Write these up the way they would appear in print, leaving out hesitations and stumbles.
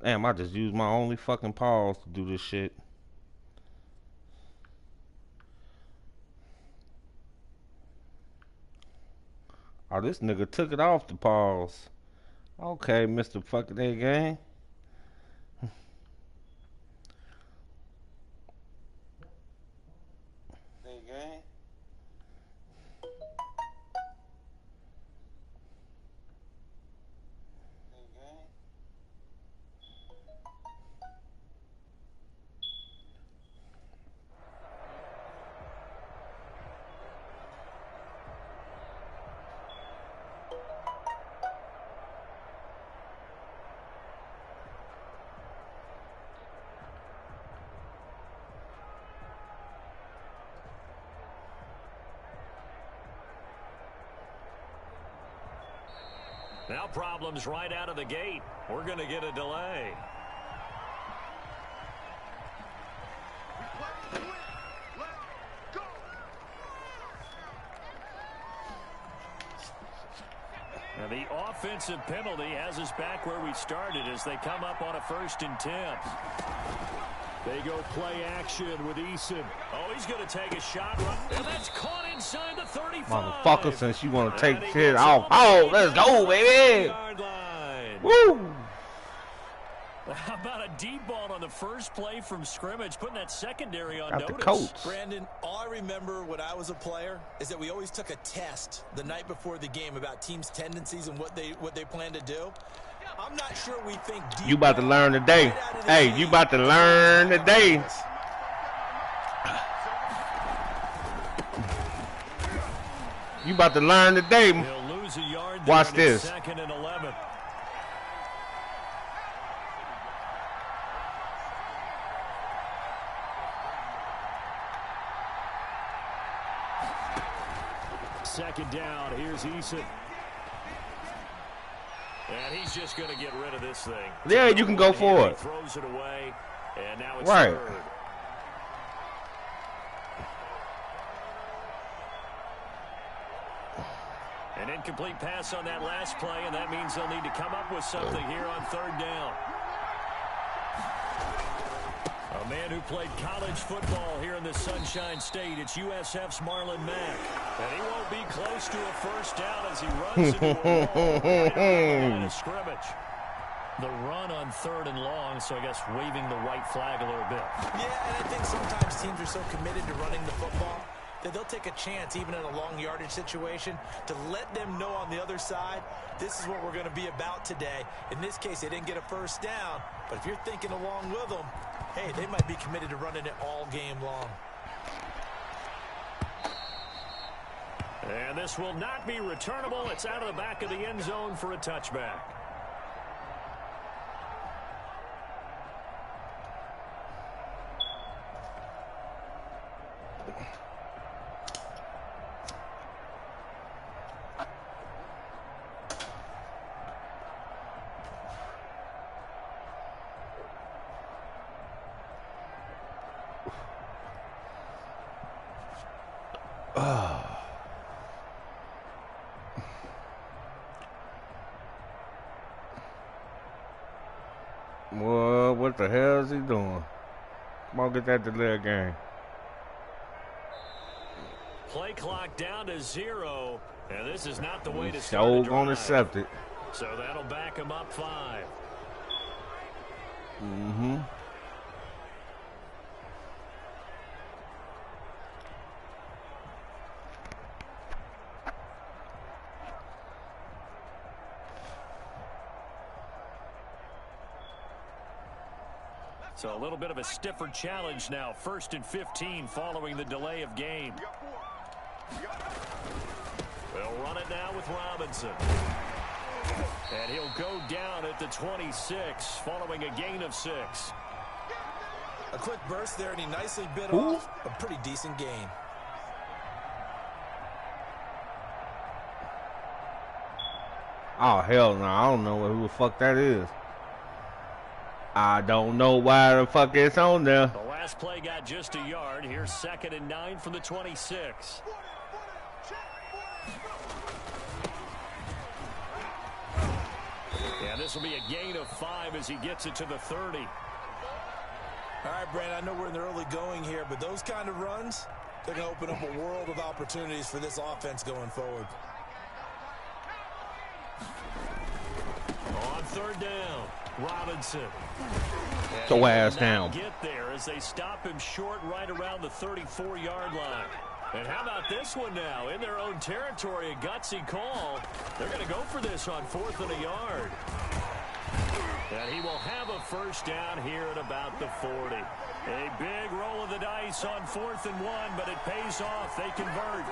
Damn, I just used my only fucking pause to do this shit. Oh, this nigga took it off the pause. Okay, Mr. Fucking A Game. Now problems right out of the gate. We're going to get a delay. Now the offensive penalty has us back where we started as they come up on a 1st and 10. They go play action with Eason. Oh, he's going to take a shot. And that's caught inside the 35. Motherfucker, since you want to take shit off. Oh, let's go, baby. Woo. How about a deep ball on the first play from scrimmage, putting that secondary on Got notice. the Colts. Brandon, all I remember when I was a player is that we always took a test the night before the game about teams' tendencies and what they plan to do. I'm not sure we think deep. You about to learn today. Hey, you about to learn today. You about to learn today. Watch this. 2nd and 11. Second down. Here's Eason. And he's just going to get rid of this thing. Yeah, you can go for it. Throws it away, and now it's right. 3rd. An incomplete pass on that last play, and that means they'll need to come up with something here on 3rd down. A man who played college football here in the Sunshine State. It's USF's Marlon Mack. And he won't be close to a 1st down as he runs into a wall right on the line of scrimmage. The run on 3rd and long, so I guess waving the white flag a little bit. Yeah, and I think sometimes teams are so committed to running the football that they'll take a chance, even in a long yardage situation, to let them know on the other side, this is what we're going to be about today. In this case, they didn't get a 1st down, but if you're thinking along with them, hey, they might be committed to running it all game long. And this will not be returnable. It's out of the back of the end zone for a touchback. What the hell is he doing? Come on, get that delay game. Play clock down to 0, and this is not the way to start So a drive. gonna accept it. So that'll back him up 5. Mm-hmm. So a little bit of a stiffer challenge now. 1st and 15 following the delay of game. They'll run it now with Robinson. And he'll go down at the 26 following a gain of 6. A quick burst there, and he nicely bit off a pretty decent gain. Oh, hell no. I don't know who the fuck that is. I don't know why the fuck it's on there. The last play got just a yard. Here's 2nd and 9 from the 26. And This will be a gain of 5 as he gets it to the 30. All right, Brandon, I know we're in the early going here, but those kind of runs, they're going to open up a world of opportunities for this offense going forward. On third down, Robinson. Go ass down. Get there as they stop him short right around the 34-yard line. And how about this one now? In their own territory, a gutsy call. They're going to go for this on 4th and a yard. And he will have a first down here at about the 40. A big roll of the dice on 4th and 1, but it pays off. They convert.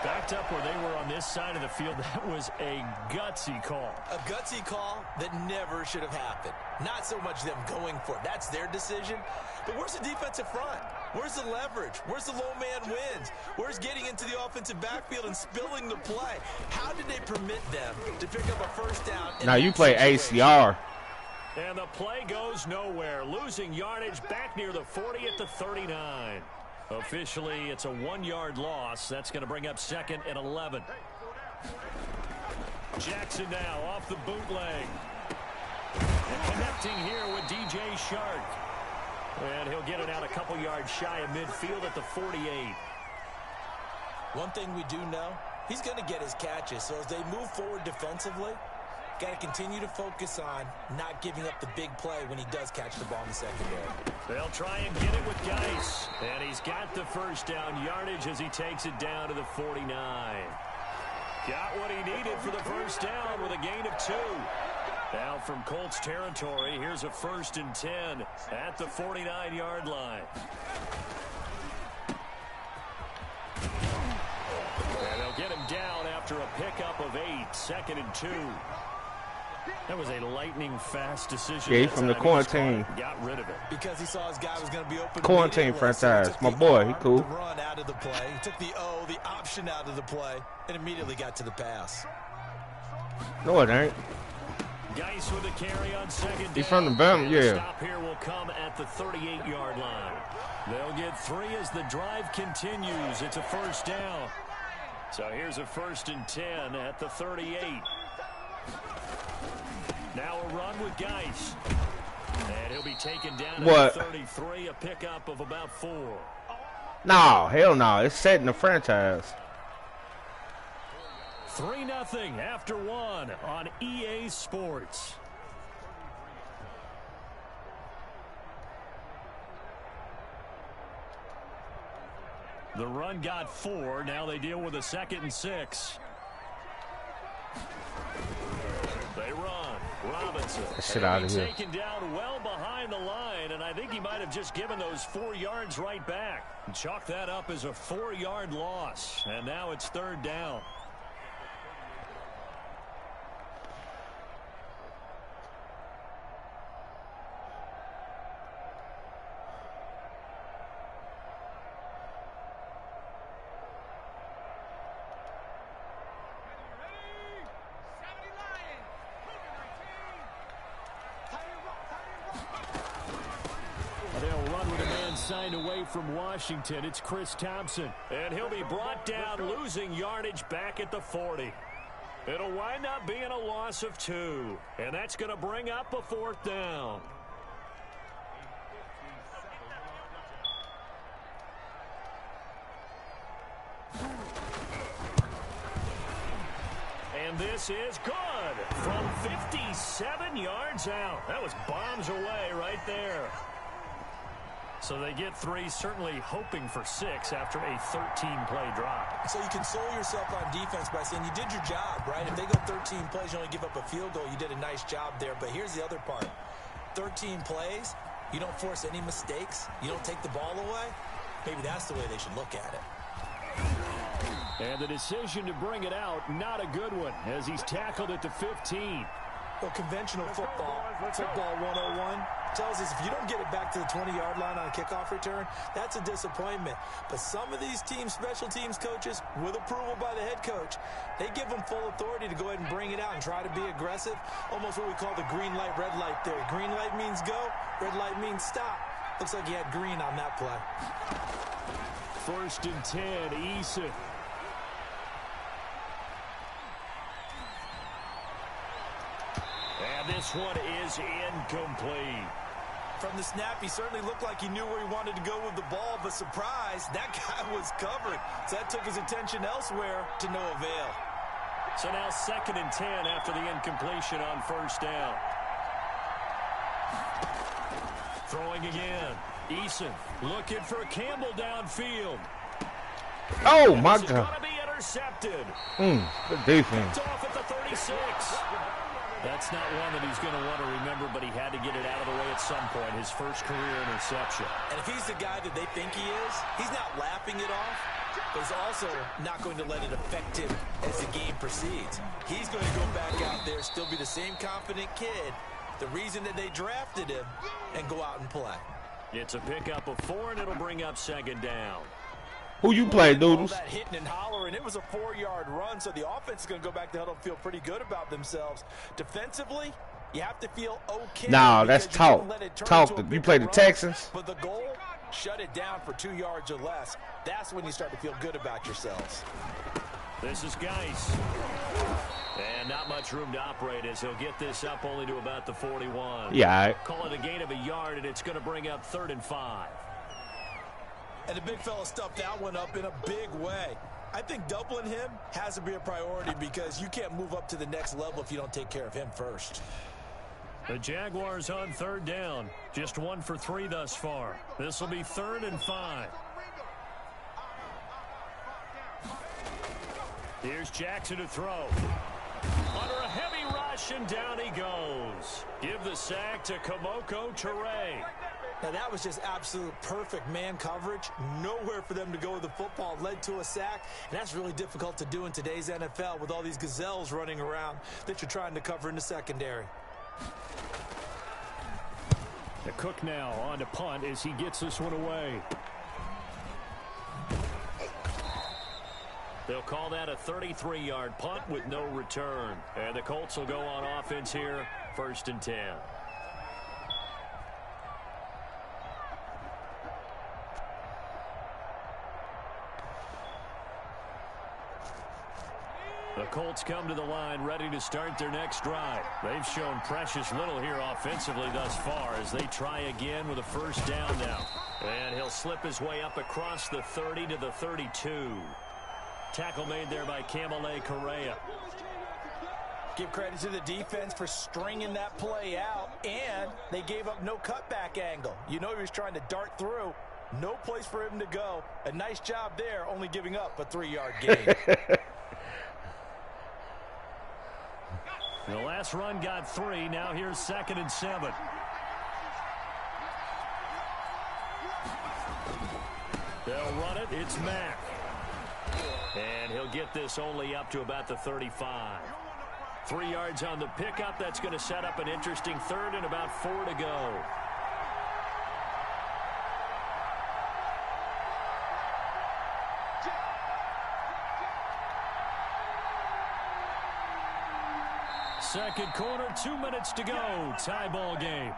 Backed up where they were on this side of the field, that was a gutsy call. A gutsy call that never should have happened. Not so much them going for it. That's their decision. But where's the defensive front? Where's the leverage? Where's the low man wins? Where's getting into the offensive backfield and spilling the play? How did they permit them to pick up a first down? Now you play ACR. And the play goes nowhere. Losing yardage back near the 40 at the 39. Officially, it's a 1-yard loss. That's going to bring up 2nd and 11. Jackson now off the bootleg. And connecting here with DJ Shark. And he'll get it out a couple yards shy of midfield at the 48. One thing we do know, he's going to get his catches. So as they move forward defensively, got to continue to focus on not giving up the big play when he does catch the ball in the secondary. They'll try and get it with Geis. And he's got the first down yardage as he takes it down to the 49. Got what he needed for the first down with a gain of 2. Now from Colts territory, here's a 1st and 10 at the 49-yard line. And they'll get him down after a pickup of 8, 2nd and 2. That was a lightning-fast decision. Yeah, he's from the quarantine. Got rid of it. Because he saw his guy was going to be open. Quarantine franchise. My boy, he cool. Run out of the play. He took the option out of the play, and immediately got to the pass. No, it ain't. Geis with a carry on 2nd down. He's from the Bama, yeah. Stop here will come at the 38-yard line. They'll get 3 as the drive continues. It's a first down. So here's a 1st and 10 at the 38. Now a run with Geis. And he'll be taken down at the 33, a pickup of about 4. No, hell no. It's setting the franchise. 3-0 after 1 on EA Sports. The run got 4. Now they deal with a 2nd and 6. They run. Robinson. Shit out of here. Taken down well behind the line, and I think he might have just given those 4 yards right back. And chalk that up as a 4-yard loss. And now it's 3rd down. Signed away from Washington. It's Chris Thompson. And he'll be brought down, losing yardage back at the 40. It'll wind up being a loss of 2. And that's going to bring up a 4th down. And this is good from 57 yards out. That was bombs away right there. So they get 3, certainly hoping for 6 after a 13-play drive. So you console yourself on defense by saying you did your job, right? If they go 13 plays, you only give up a field goal, you did a nice job there. But here's the other part. 13 plays, you don't force any mistakes, you don't take the ball away. Maybe that's the way they should look at it. And the decision to bring it out, not a good one, as he's tackled at the 15. Well, conventional football 101, tells us if you don't get it back to the 20-yard line on a kickoff return, that's a disappointment. But some of these teams, special teams coaches, with approval by the head coach, they give them full authority to go ahead and bring it out and try to be aggressive, almost what we call the green light, red light theory. Green light means go, red light means stop. Looks like he had green on that play. 1st and 10, Eason. And this one is incomplete. From the snap, he certainly looked like he knew where he wanted to go with the ball, but surprise, that guy was covered. So that took his attention elsewhere to no avail. So now 2nd and 10 after the incompletion on 1st down. Throwing again. Eason looking for Campbell downfield. Oh, my God. This is going to be intercepted. Good defense. Off at the 36. That's not one that he's going to want to remember, but he had to get it out of the way at some point. His first career interception. And if he's the guy that they think he is, he's not laughing it off, but he's also not going to let it affect him as the game proceeds. He's going to go back out there, still be the same confident kid, the reason that they drafted him, and go out and play. It's a pickup of 4, and it'll bring up 2nd down. Who you play, Doodles? That hitting and hollering, it was a 4-yard run, so the offense is going to go back to huddle and feel pretty good about themselves. Defensively, you have to feel okay. Nah, that's talk. You play the Texans. But the goal, shut it down for 2 yards or less. That's when you start to feel good about yourselves. This is Geis. And not much room to operate as he'll get this up only to about the 41. Yeah. Call it a gain of a yard, and it's going to bring up 3rd and 5. And the big fella stuffed that one up in a big way. I think doubling him has to be a priority because you can't move up to the next level if you don't take care of him first. The Jaguars on 3rd down. Just 1 for 3 thus far. This will be 3rd and 5. Here's Jackson to throw. Under a heavy rush, and down he goes. Give the sack to Kamoko Toure. Now, that was just absolute perfect man coverage. Nowhere for them to go with the football. Led to a sack, and that's really difficult to do in today's NFL with all these gazelles running around that you're trying to cover in the secondary. The Cook now on to punt as he gets this one away. They'll call that a 33-yard punt with no return. And the Colts will go on offense here, 1st and 10. The Colts come to the line ready to start their next drive. They've shown precious little here offensively thus far as they try again with a 1st down now. And he'll slip his way up across the 30 to the 32. Tackle made there by Kamale Correa. Give credit to the defense for stringing that play out, and they gave up no cutback angle. You know he was trying to dart through. No place for him to go. A nice job there, only giving up a 3-yard gain. The last run got 3. Now here's 2nd and 7. They'll run it. It's Mack. And he'll get this only up to about the 35. 3 yards on the pickup. That's going to set up an interesting 3rd and about 4 to go. Second quarter, 2 minutes to go. Tie ball game.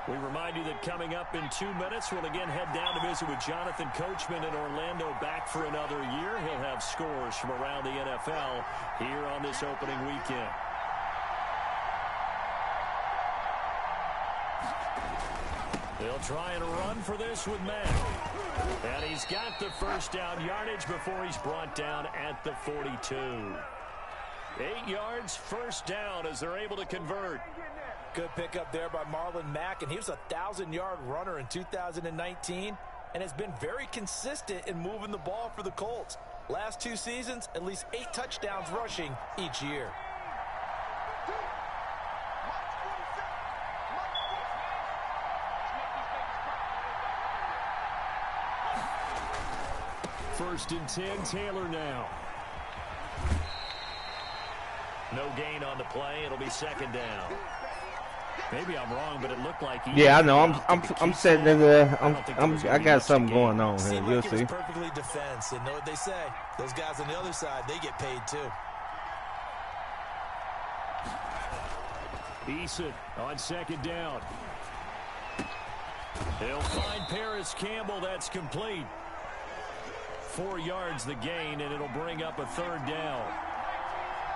We remind you that coming up in 2 minutes, we'll again head down to visit with Jonathan Coachman in Orlando, back for another year. He'll have scores from around the NFL here on this opening weekend. They'll try and run for this with Mack. And he's got the 1st down yardage before he's brought down at the 42. 8 yards, 1st down as they're able to convert. Good pickup there by Marlon Mack, and he was a 1,000-yard runner in 2019 and has been very consistent in moving the ball for the Colts. Last 2 seasons, at least 8 touchdowns rushing each year. First and 10, Taylor now. No gain on the play. It'll be 2nd down. Maybe I'm wrong, but it looked like he. Yeah, I know. I'm sitting in there. I got something going on here. You'll see. Perfectly defense, and know what they say. Those guys on the other side, they get paid too. Eason on 2nd down. He'll find Paris Campbell. That's complete. 4 yards the gain, and it'll bring up a 3rd down.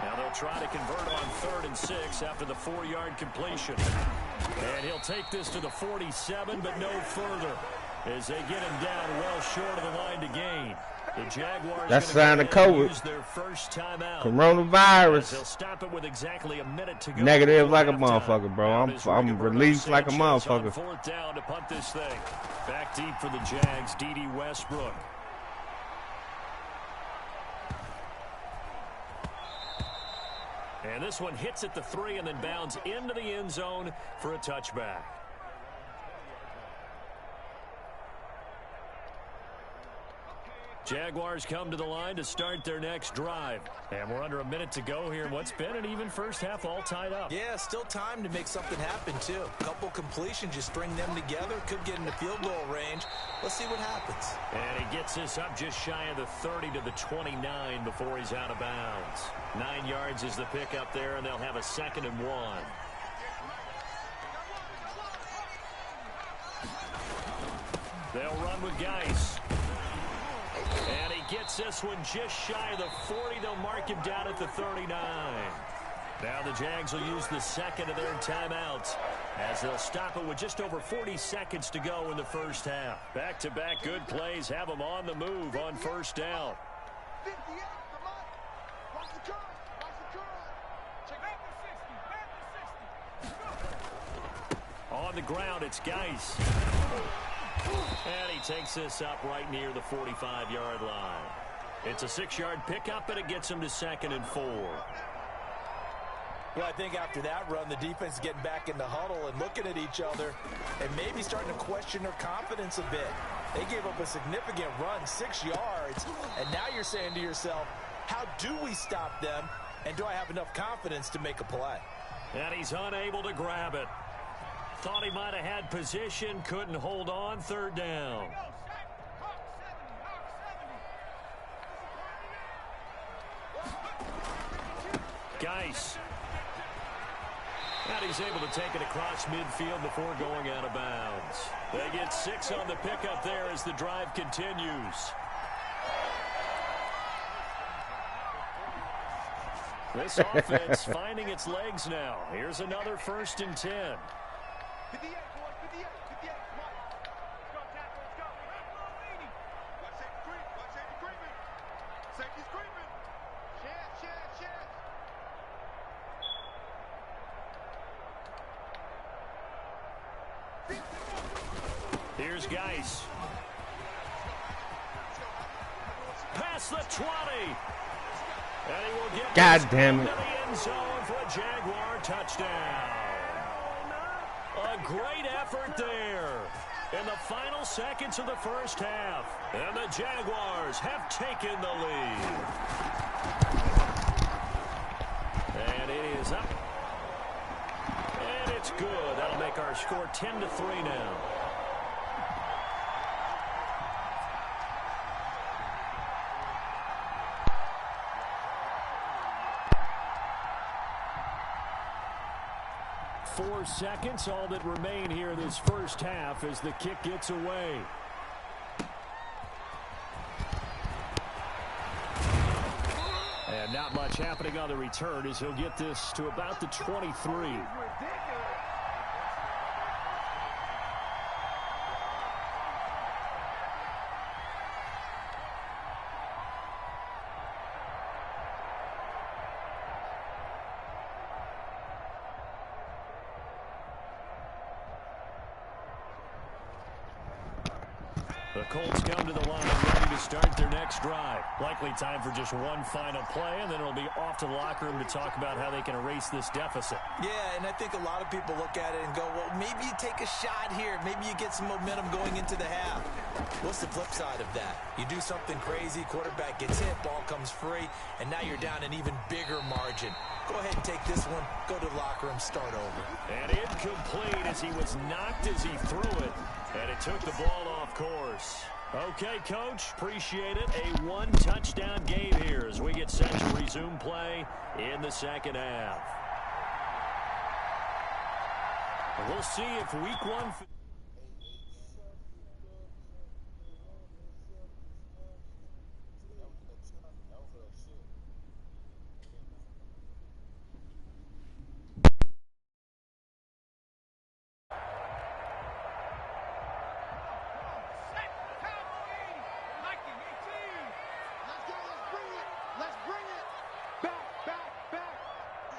Now they'll try to convert on 3rd and 6 after the 4-yard completion. And he'll take this to the 47, but no further, as they get him down well short of the line to gain. The Jaguars that's sign of COVID. use their first timeout. Coronavirus. They'll stop it with exactly a minute to go. Negative like a motherfucker, bro. I'm released like a motherfucker. 4th down to punt this thing. Back deep for the Jags, D.D. Westbrook. And this one hits at the 3 and then bounds into the end zone for a touchback. Jaguars come to the line to start their next drive. And we're under a minute to go here in what's been an even first half, all tied up. Yeah, still time to make something happen, too. A couple completions, you string them together, could get into field goal range. Let's see what happens. And he gets this up just shy of the 30 to the 29 before he's out of bounds. 9 yards is the pickup there, and they'll have a 2nd and 1. They'll run with Geis. And he gets this one just shy of the 40. They'll mark him down at the 39. Now the Jags will use the 2nd of their timeouts as they'll stop it with just over 40 seconds to go in the first half. Back-to-back good plays have them on the move on 1st down. On the ground, it's Geis. And he takes this up right near the 45-yard line. It's a 6-yard pickup, and it gets him to 2nd and 4. Well, I think after that run, the defense is getting back in the huddle and looking at each other and maybe starting to question their confidence a bit. They gave up a significant run, 6 yards, and now you're saying to yourself, how do we stop them, and do I have enough confidence to make a play? And he's unable to grab it. Thought he might have had position, couldn't hold on, 3rd down. Geis. And he's able to take it across midfield before going out of bounds. They get 6 on the pickup there as the drive continues. This offense finding its legs now. Here's another 1st and 10. Here's Geis. Past the 20. And he will get God damn it. into the end zone for a Jaguar touchdown. A great effort there in the final seconds of the first half. And the Jaguars have taken the lead. And it is up. And it's good. That'll make our score 10-3 now. Four seconds, all that remain here this first half as the kick gets away. And not much happening on the return as he'll get this to about the 23. The Colts come to the line ready to start their next drive. Likely time for just one final play, and then it'll be off to the locker room to talk about how they can erase this deficit. Yeah, and I think a lot of people look at it and go, well, maybe you take a shot here. Maybe you get some momentum going into the half. What's the flip side of that? You do something crazy, quarterback gets hit, ball comes free, and now you're down an even bigger margin. Go ahead and take this one, go to the locker room, start over. And incomplete as he was knocked as he threw it. And it took the ball off course. Okay, Coach, appreciate it. A one-touchdown game here as we get set to resume play in the second half. And we'll see if week one...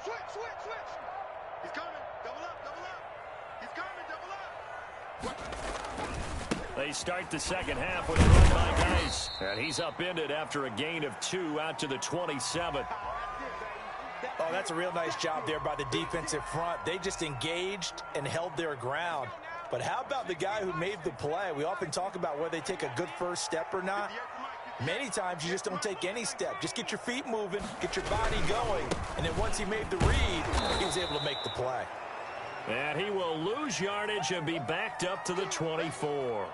Switch. He's coming. Double up. He's coming, double up. They start the second half with a run by Geis. And he's upended after a gain of 2 out to the 27. Oh, that's a real nice job there by the defensive front. They just engaged and held their ground. But how about the guy who made the play? We often talk about whether they take a good first step or not. Many times you just don't take any step. Just get your feet moving, get your body going. And then once he made the read, he was able to make the play. And he will lose yardage and be backed up to the 24.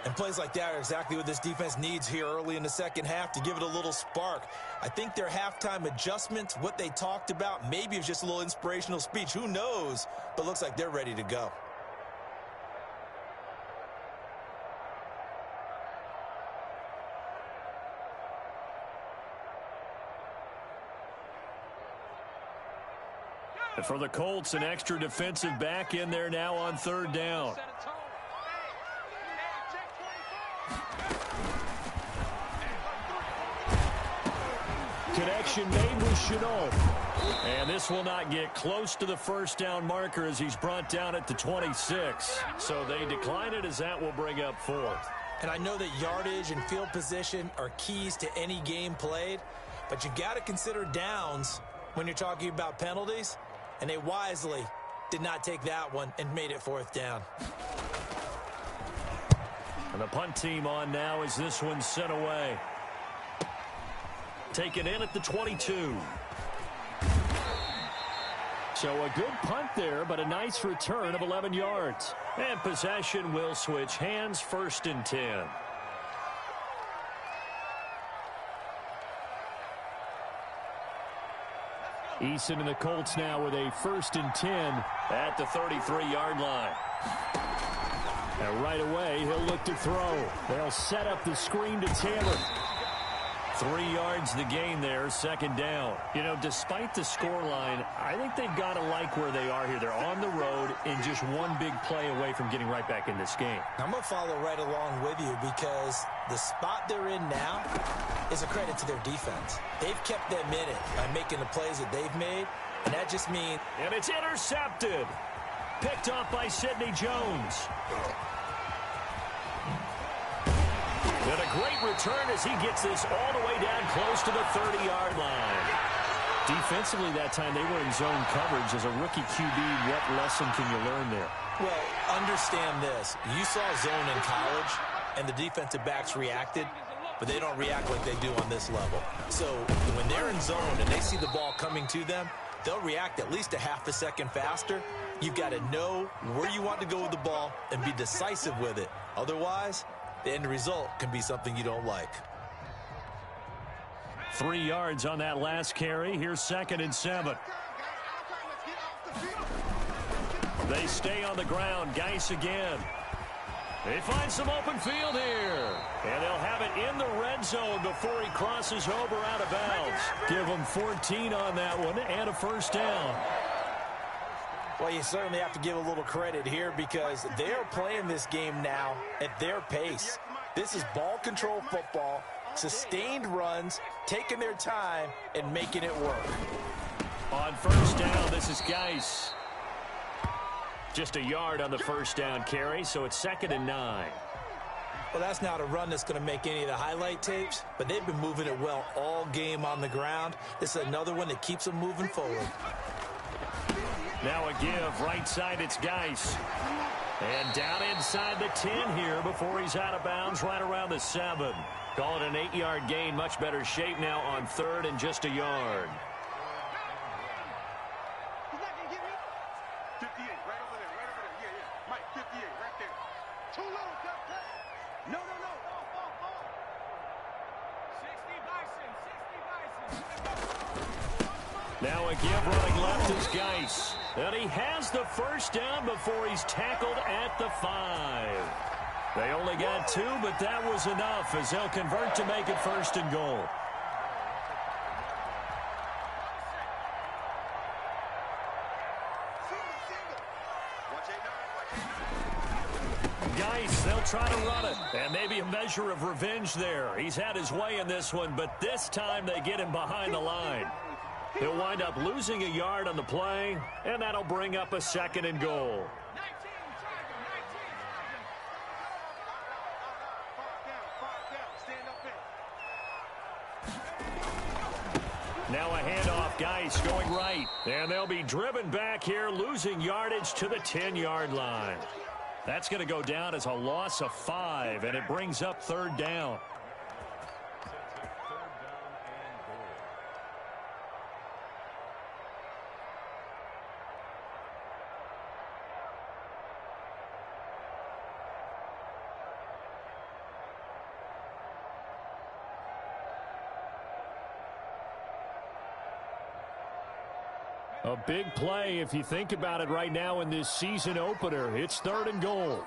And plays like that are exactly what this defense needs here early in the second half to give it a little spark. I think their halftime adjustments, what they talked about, maybe it was just a little inspirational speech. Who knows? But looks like they're ready to go. And for the Colts, an extra defensive back in there now on third down. Connection made with Chenault. And this will not get close to the first down marker as he's brought down at the 26. So they decline it as that will bring up fourth. And I know that yardage and field position are keys to any game played, but you got to consider downs when you're talking about penalties. And they wisely did not take that one and made it fourth down. And the punt team on now as this one's sent away. Taken in at the 22. So a good punt there, but a nice return of 11 yards. And possession will switch hands, 1st and 10. Eason and the Colts now with a 1st and 10 at the 33-yard line. And right away, he'll look to throw. They'll set up the screen to Taylor. 3 yards the gain there, 2nd down. You know, despite the scoreline, I think they've got to like where they are here. They're on the road and just one big play away from getting right back in this game. I'm going to follow right along with you because the spot they're in now is a credit to their defense. They've kept them in it by making the plays that they've made, and that just means... And it's intercepted. Picked off by Sidney Jones. And a great return as he gets this all the way down close to the 30-yard line. Defensively that time, they were in zone coverage. As a rookie QB, what lesson can you learn there? Well, understand this. You saw zone in college, and the defensive backs reacted, but they don't react like they do on this level. So when they're in zone and they see the ball coming to them, they'll react at least a half a second faster. You've got to know where you want to go with the ball and be decisive with it. Otherwise, the end result can be something you don't like. 3 yards on that last carry. Here's 2nd and 7. They stay on the ground. Geis again. They find some open field here. And they'll have it in the red zone before he crosses over out of bounds. Give them 14 on that one and a 1st down. Well, you certainly have to give a little credit here because they're playing this game now at their pace. This is ball control football, sustained runs, taking their time, and making it work. On 1st down, this is Geis. Just a yard on the 1st down carry, so it's 2nd and 9. Well, that's not a run that's going to make any of the highlight tapes, but they've been moving it well all game on the ground. This is another one that keeps them moving forward. Now a give, right side, it's Geis. And down inside the 10 here before he's out of bounds right around the 7. Call it an 8-yard gain, much better shape now on 3rd and just a yard. He's not going to get me. 58, right over there. Yeah. Mike, 58, right there. Too little, no. 60 Bison. Now a give running left is Geis. And he has the 1st down before he's tackled at the 5. They only got 2, but that was enough as they'll convert to make it 1st and goal. Geis, they'll try to run it. And maybe a measure of revenge there. He's had his way in this one, but this time they get him behind the line. He'll wind up losing a yard on the play, and that'll bring up a 2nd and goal. Now a handoff, Geis going right. And they'll be driven back here, losing yardage to the 10-yard line. That's going to go down as a loss of 5, and it brings up 3rd down. A big play if you think about it right now in this season opener. It's 3rd and goal.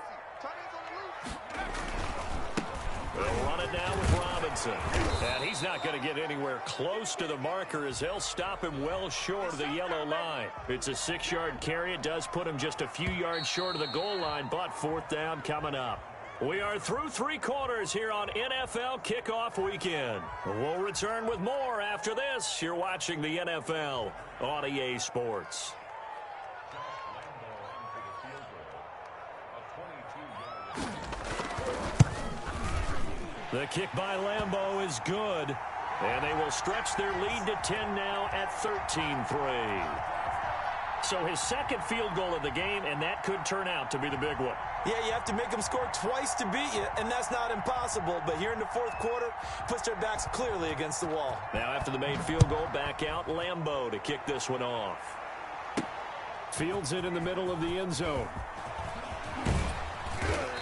They'll run it now with Robinson. And he's not going to get anywhere close to the marker as they'll stop him well short of the yellow line. It's a 6-yard carry. It does put him just a few yards short of the goal line, but 4th down coming up. We are through 3 quarters here on NFL Kickoff Weekend. We'll return with more after this. You're watching the NFL on EA Sports. The kick by Lambeau is good, and they will stretch their lead to 10 now at 13-3. So his 2nd field goal of the game, and that could turn out to be the big one. Yeah, you have to make them score twice to beat you, and that's not impossible. But here in the 4th quarter, puts their backs clearly against the wall. Now after the made field goal, back out Lambeau to kick this one off. Fields it in the middle of the end zone.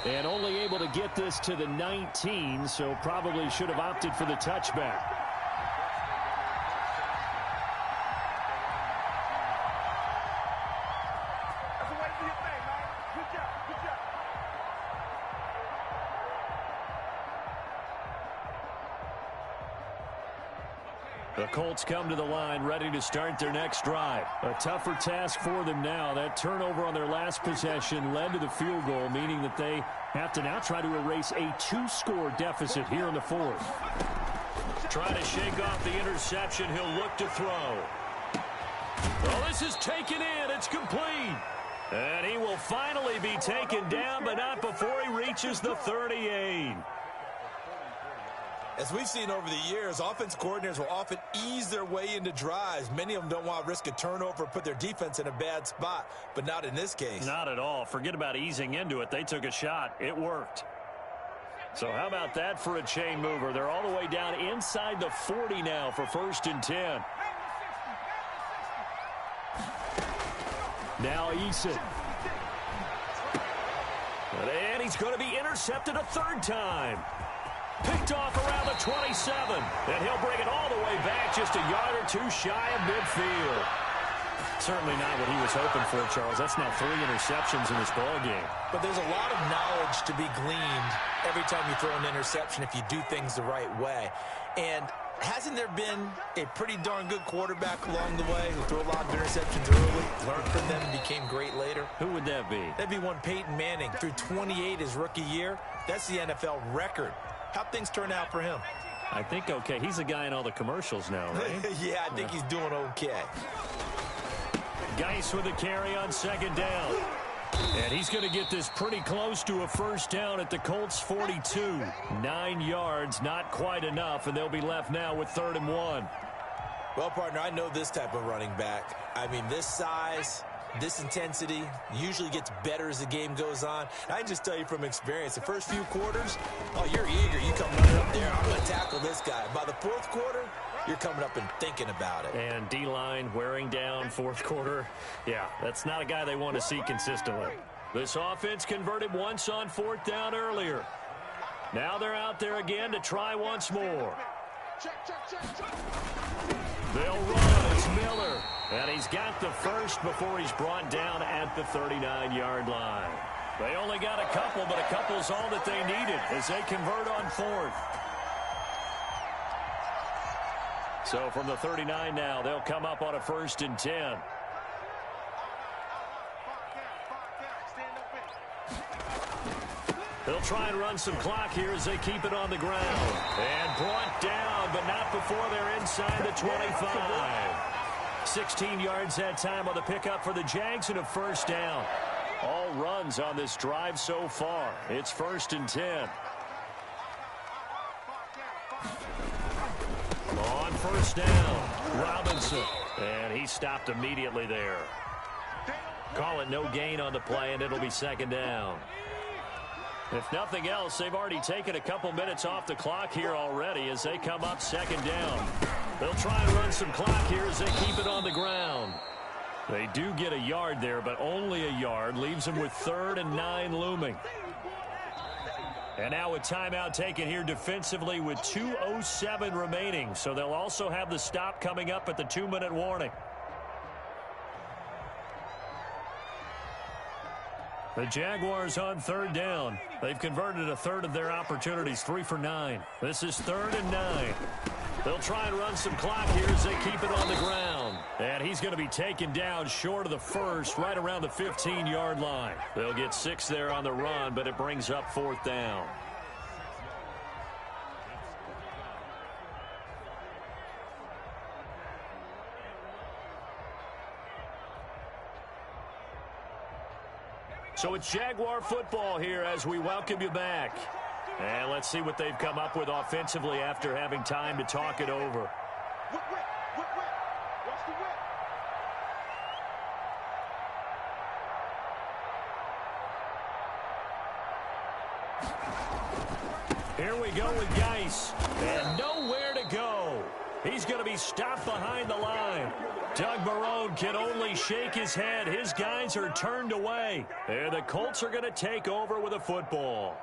And only able to get this to the 19, so probably should have opted for the touchback. The Colts come to the line ready to start their next drive. A tougher task for them now. That turnover on their last possession led to the field goal, meaning that they have to now try to erase a 2-score deficit here in the 4th. Trying to shake off the interception. He'll look to throw. Well, this is taken in. It's complete. And he will finally be taken down, but not before he reaches the 38. As we've seen over the years, offense coordinators will often ease their way into drives. Many of them don't want to risk a turnover or put their defense in a bad spot, but not in this case. Not at all. Forget about easing into it. They took a shot. It worked. So how about that for a chain mover? They're all the way down inside the 40 now for 1st and 10. Now Eason. And he's going to be intercepted a 3rd time. Picked off around the 27, and he'll bring it all the way back just a yard or 2 shy of midfield. Certainly not what he was hoping for, Charles. That's now 3 interceptions in this ball game. But there's a lot of knowledge to be gleaned every time you throw an interception if you do things the right way. And hasn't there been a pretty darn good quarterback along the way who threw a lot of interceptions early, learned from them, and became great later? Who would that be? That'd be one Peyton Manning. Threw 28 his rookie year. That's the NFL record. How'd things turn out for him? I think okay. He's a guy in all the commercials now, right? Yeah, I think he's doing okay. Geis with a carry on 2nd down. And he's going to get this pretty close to a 1st down at the Colts 42. 9 yards, not quite enough, and they'll be left now with 3rd and 1. Well, partner, I know this type of running back. I mean, this size, this intensity usually gets better as the game goes on. I can just tell you from experience, the first few quarters, oh, you're eager. You come running up there, I'm going to tackle this guy. By the 4th quarter, you're coming up and thinking about it. And D-line wearing down 4th quarter. Yeah, that's not a guy they want to see consistently. This offense converted once on 4th down earlier. Now they're out there again to try once more. They'll run. It's Miller. And he's got the 1st before he's brought down at the 39-yard line. They only got a couple, but a couple's all that they needed as they convert on 4th. So from the 39 now, they'll come up on a 1st and 10. They'll try and run some clock here as they keep it on the ground. And brought down, but not before they're inside the 25. 16 yards that time on the pickup for the Jags and a first down. All runs on this drive so far. It's 1st and 10. On first down, Robinson. And he stopped immediately there. Call it no gain on the play, and it'll be 2nd down. If nothing else, they've already taken a couple minutes off the clock here already as they come up 2nd down. They'll try and run some clock here as they keep it on the ground. They do get a yard there, but only a yard. Leaves them with 3rd and 9 looming. And now a timeout taken here defensively with 2:07 remaining. So they'll also have the stop coming up at the 2-minute warning. The Jaguars on 3rd down. They've converted a third of their opportunities, 3 for 9. This is 3rd and 9. They'll try and run some clock here as they keep it on the ground. And he's going to be taken down short of the first, right around the 15-yard line. They'll get 6 there on the run, but it brings up 4th down. So it's Jaguar football here as we welcome you back. And let's see what they've come up with offensively after having time to talk it over. Here we go with Geis. And nowhere to go. He's going to be stopped behind the line. Doug Marrone can only shake his head. His guys are turned away. And the Colts are going to take over with a football.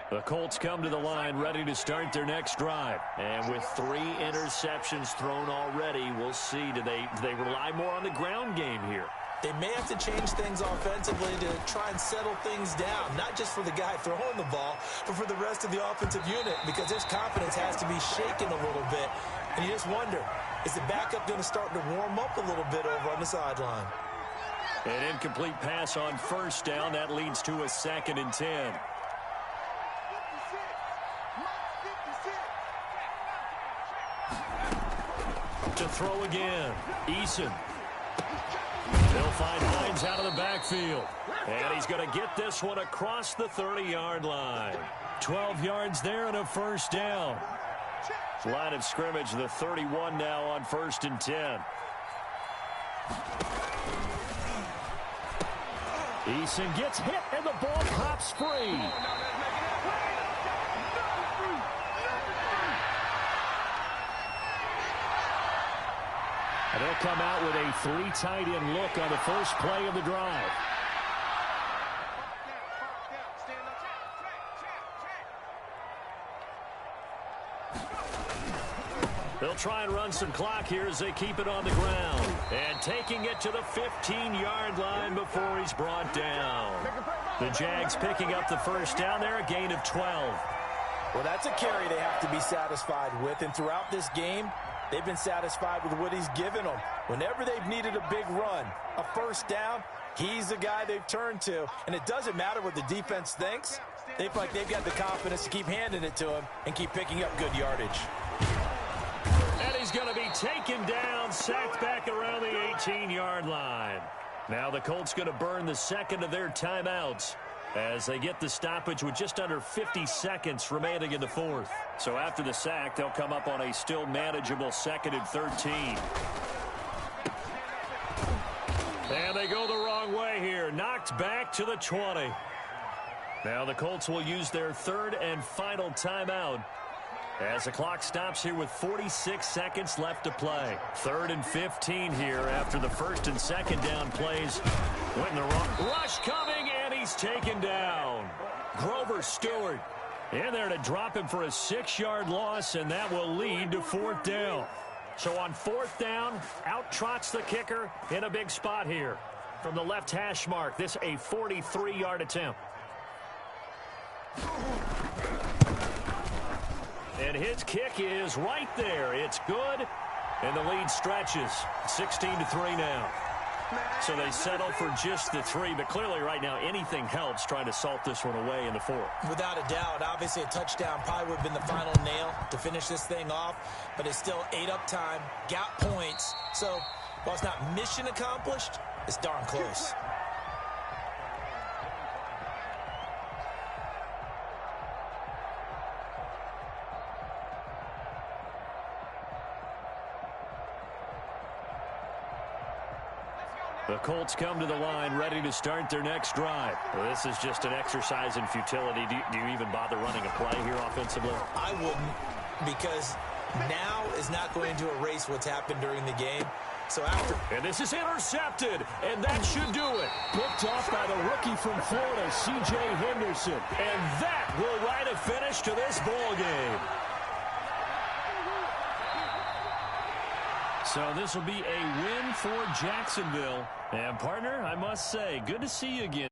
The Colts come to the line ready to start their next drive. And with 3 interceptions thrown already, we'll see. Do they rely more on the ground game here? They may have to change things offensively to try and settle things down, not just for the guy throwing the ball, but for the rest of the offensive unit, because his confidence has to be shaken a little bit. And you just wonder, is the backup going to start to warm up a little bit over on the sideline? An incomplete pass on first down. That leads to a 2nd and 10. To throw again. Eason. They'll find Hines out of the backfield. And he's going to get this one across the 30-yard line. 12 yards there and a first down. Line of scrimmage, the 31 now on 1st and 10. Eason gets hit and the ball pops free. And they'll come out with a 3 tight end look on the first play of the drive. They'll try and run some clock here as they keep it on the ground. And taking it to the 15-yard line before he's brought down. The Jags picking up the first down there, a gain of 12. Well, that's a carry they have to be satisfied with. And throughout this game, they've been satisfied with what he's given them. Whenever they've needed a big run, a first down, he's the guy they've turned to. And it doesn't matter what the defense thinks. They feel like they've got the confidence to keep handing it to him and keep picking up good yardage. And he's going to be taken down, sacked back around the 18-yard line. Now the Colts going to burn the second of their timeouts as they get the stoppage with just under 50 seconds remaining in the fourth. So after the sack, they'll come up on a still manageable 2nd and 13. And they go the wrong way here. Knocked back to the 20. Now the Colts will use their 3rd and final timeout as the clock stops here with 46 seconds left to play. 3rd and 15 here after the 1st and 2nd down plays. Went in the wrong. Rush coming, and he's taken down. Grover Stewart in there to drop him for a 6-yard loss, and that will lead to 4th down. So on 4th down, out trots the kicker in a big spot here. From the left hash mark, this a 43-yard attempt. And his kick is right there. It's good, and the lead stretches. 16-3 now. So they settle for just the 3, but clearly right now anything helps trying to salt this one away in the 4th. Without a doubt, obviously a touchdown probably would have been the final nail to finish this thing off, but it's still 8 up time, got points. So while it's not mission accomplished, it's darn close. The Colts come to the line ready to start their next drive. Well, this is just an exercise in futility. Do you even bother running a play here offensively? I wouldn't, because now is not going to erase what's happened during the game. So after... And this is intercepted, and that should do it. Picked off by the rookie from Florida, C.J. Henderson. And that will write a finish to this ball game. So this will be a win for Jacksonville. And, partner, I must say, good to see you again.